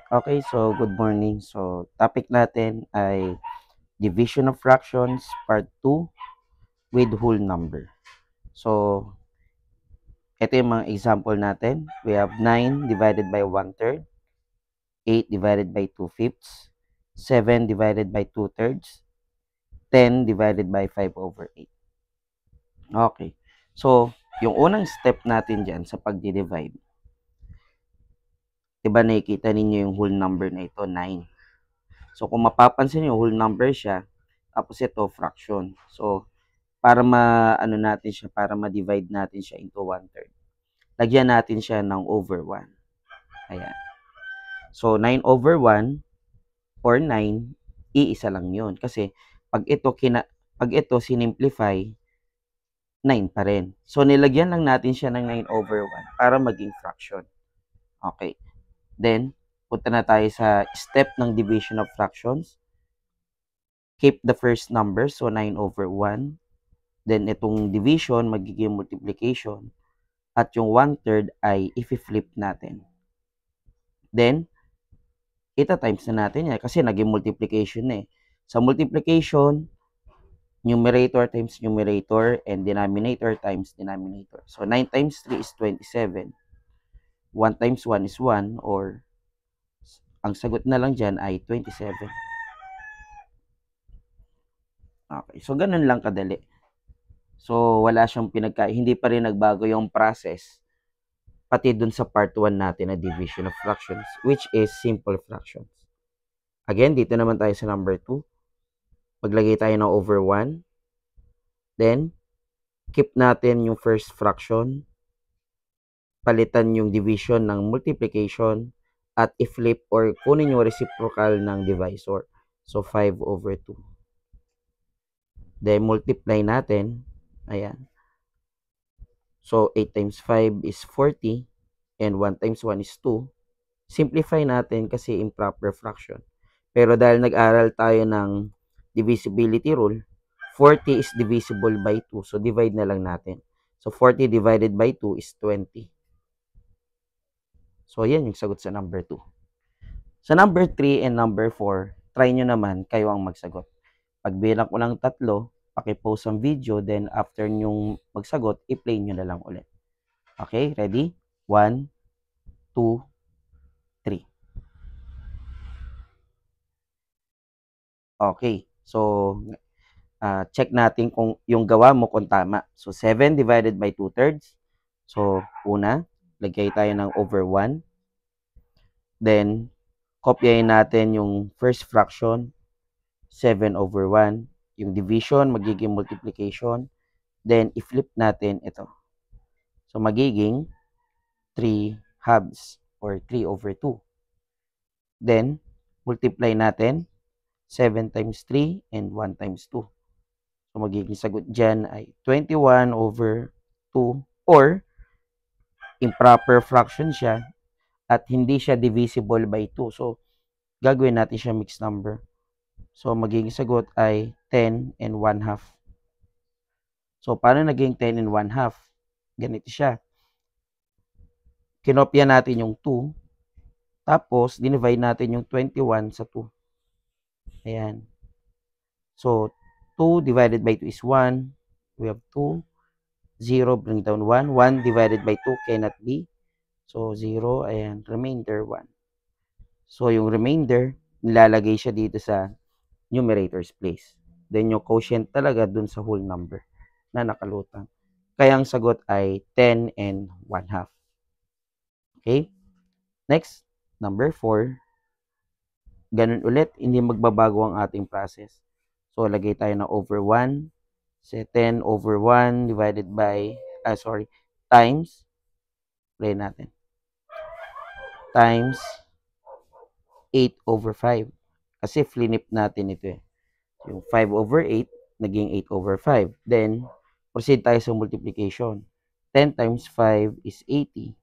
Okay, so good morning. So topic natin ay division of fractions part 2 with whole number. So ito yung mga example natin. We have 9 divided by 1/3, 8 divided by 2/5, 7 divided by 2/3, 10 divided by 5/8. Okay. So, yung unang step natin dyan sa pagdi-divide, diba nakikita ninyo yung whole number na ito, 9. So, kung mapapansin nyo, whole number siya, tapos ito, fraction. So, para ma-ano natin siya, para ma-divide natin siya into 1/3, lagyan natin siya ng over 1. Ayan. So, 9/1 or 9, iisa lang yun. Kasi, pag ito sinimplify, 9 pa rin. So, nilagyan lang natin siya ng 9/1 para maging fraction. Okay. Then, punta na tayo sa step ng division of fractions. Keep the first number, so 9/1. Then, itong division, magiging multiplication. At yung 1/3 ay i-flip natin. Then, ita-times na natin yan kasi naging multiplication na eh. Sa multiplication, numerator times numerator and denominator times denominator. So, 9 times 3 is 27. 1 times 1 is 1 or ang sagot na lang dyan ay 27. Okay, so ganun lang kadali. So, wala siyang hindi pa rin nagbago yung process pati dun sa part 1 natin na division of fractions, which is simple fractions. Again, dito naman tayo sa number 2. Maglagay tayo ng over 1. Then, keep natin yung first fraction. Palitan yung division ng multiplication at i-flip or kunin yung reciprocal ng divisor. So, 5/2. Then, multiply natin. Ayan. So, 8 times 5 is 40 and 1 times 1 is 2. Simplify natin kasi improper fraction. Pero dahil nag-aral tayo ng divisibility rule, 40 is divisible by 2. So, divide na lang natin. So, 40 divided by 2 is 20. So, yan yung sagot sa number 2. Sa number 3 and number 4, try nyo naman kayo ang magsagot. Pagbilang ko ng 3, paki-pause ang video, then after nyong magsagot, i-play nyo na lang ulit. Okay, ready? 1, 2, 3. Okay, so check natin kung yung gawa mo kung tama. So, 7 divided by 2/3. So, una, lagay tayo ng over 1. Then, kopyahin natin yung first fraction, 7/1. Yung division, magiging multiplication. Then, i-flip natin ito. So, magiging 3/2 or 3/2. Then, multiply natin 7 times 3 and 1 times 2. So, magiging sagot dyan ay 21/2 or improper fraction siya at hindi siya divisible by 2. So, gagawin natin siya mixed number. So, magiging sagot ay 10 and 1/2. So, paano naging 10 and 1/2? Ganito siya. Kinopya natin yung 2, tapos dinivide natin yung 21 sa 2. Ayan. So, 2 divided by 2 is 1. We have 2. 0, bring down 1. 1 divided by 2 cannot be. So, 0. Ayan. Remainder 1. So, yung remainder, nilalagay siya dito sa numerator's place. Then, yung quotient talaga dun sa whole number na nakalutang. Kaya ang sagot ay 10 and 1/2. Okay? Next, number 4. Ganun ulit, hindi magbabago ang ating process. So, lagay tayo ng over 1. So, 10/1 divided by, times, play natin, times 8/5. Kasi flip natin ito eh. Yung 5/8, naging 8/5. Then, proceed tayo sa multiplication. 10 times 5 is 80.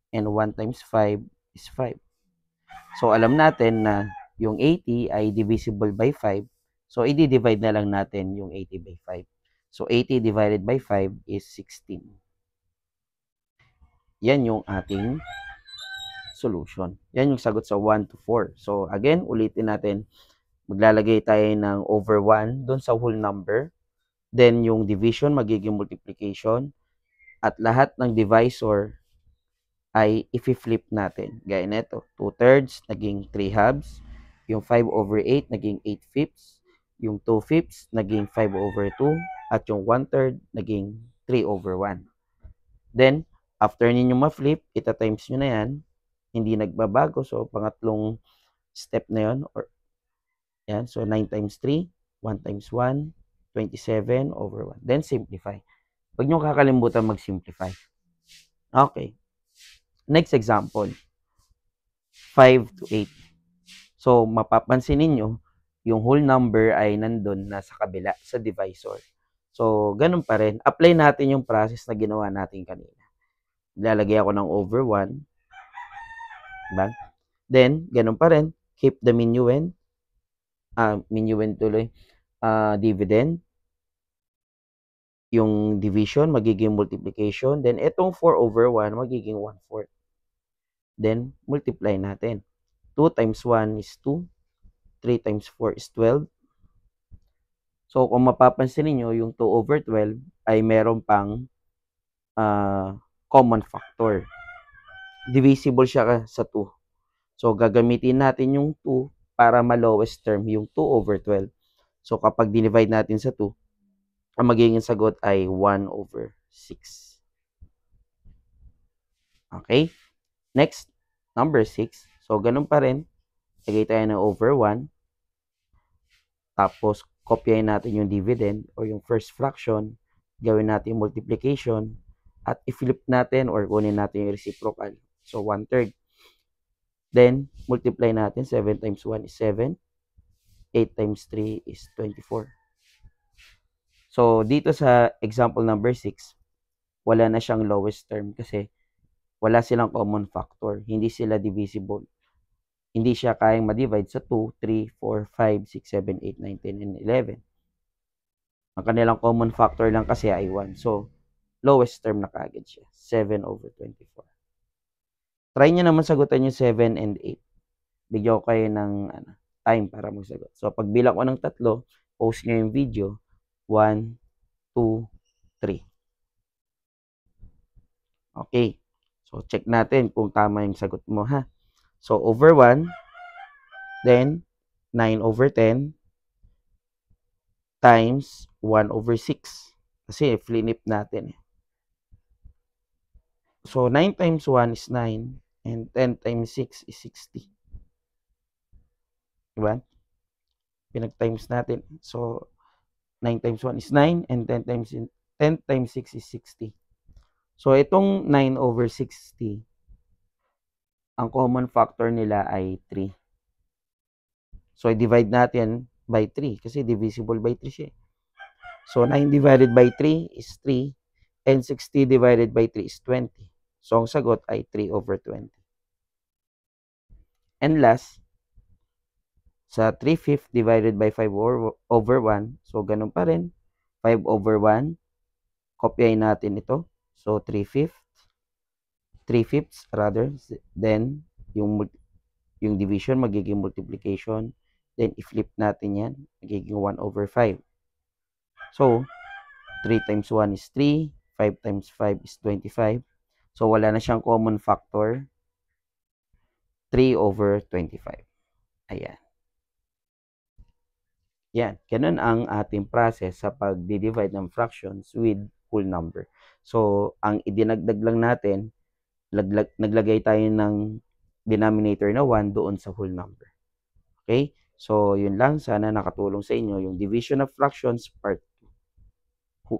And 1 times 5 is 5. So, alam natin na yung 80 ay divisible by 5. So, i-divide na lang natin yung 80 by 5. So, 80 divided by 5 is 16. Yan yung ating solution. Yan yung sagot sa 1 to 4. So, again, ulitin natin. Maglalagay tayo ng over 1 doon sa whole number. Then, yung division magiging multiplication. At lahat ng divisor ay i-flip natin. Gaya nito, 2/3 naging 3 halves. Yung 5/8 naging 8 fifths. Yung 2 fifths naging 5/2. At yung 1/3 naging 3/1. Then, after ninyo ma-flip, ita-times nyo na yan. Hindi nagbabago. So, pangatlong step na yun. Or, yan. So, 9 times 3, 1 times 1, 27/1. Then, simplify. Huwag nyo kakalimutan mag-simplify. Okay. Next example. 5 to 8. So, mapapansin ninyo, yung whole number ay nandun na sa kabila, sa divisor. So, ganun pa rin. Apply natin yung process na ginawa natin kanina. Lalagay ako ng over 1. Diba? Then, ganun pa rin. Keep the minuend. Minuend tuloy. Dividend. Yung division, magiging multiplication. Then, itong 4/1, magiging 1/4. Then, multiply natin. 2 times 1 is 2. 3 times 4 is 12. So, kung mapapansin niyo yung 2/12 ay meron pang common factor. Divisible siya sa 2. So, gagamitin natin yung 2 para ma-lowest term yung 2/12. So, kapag dinivide natin sa 2, ang magiging sagot ay 1/6. Okay? Next, number 6. So, ganun pa rin. Lagay tayo ng over 1. Tapos, kopyahin natin yung dividend or yung first fraction. Gawin natin multiplication. At i-flip natin or kunin natin yung reciprocal. So, 1/3. Then, multiply natin. 7 times 1 is 7. 8 times 3 is 24. So, dito sa example number 6, wala na siyang lowest term kasi wala silang common factor. Hindi sila divisible. Hindi siya kayang ma-divide sa 2, 3, 4, 5, 6, 7, 8, 9, 10, and 11. Ang kanilang common factor lang kasi ay 1. So, lowest term na kaagad siya. 7/24. Try nyo naman sagutan yung 7 and 8. Bigyan ko kayo ng time para magsagot. So, pag bilang ko ng 3, post nyo yung video. 1, 2, 3. Okay. So, check natin kung tama yung sagot mo, ha? So, over 1, then 9/10 times 1/6. Kasi flip natin. So, 9 times 1 is 9, and 10 times 6 is 60. Diba? Pinag-times natin. So, 9 times 1 is 9, and 10 times 6 is 60. So, itong 9/60, ang common factor nila ay 3. So, i-divide natin by 3 kasi divisible by 3 siya. So, 9 divided by 3 is 3, and 60 divided by 3 is 20. So, ang sagot ay 3/20. And last, sa 3/5 divided by 5/1, so ganun pa rin, 5/1, kopyahin natin ito. So, 3/5, then yung division magiging multiplication, then i-flip natin yan, magiging 1/5. So, 3 times 1 is 3, 5 times 5 is 25. So, wala na siyang common factor, 3/25. Ayan. Yan, ganun ang ating process sa pag-divide ng fractions with whole number. So, ang idinagdag lang natin, naglagay tayo ng denominator na 1 doon sa whole number. Okay? So, yun lang. Sana nakatulong sa inyo yung division of fractions part 2.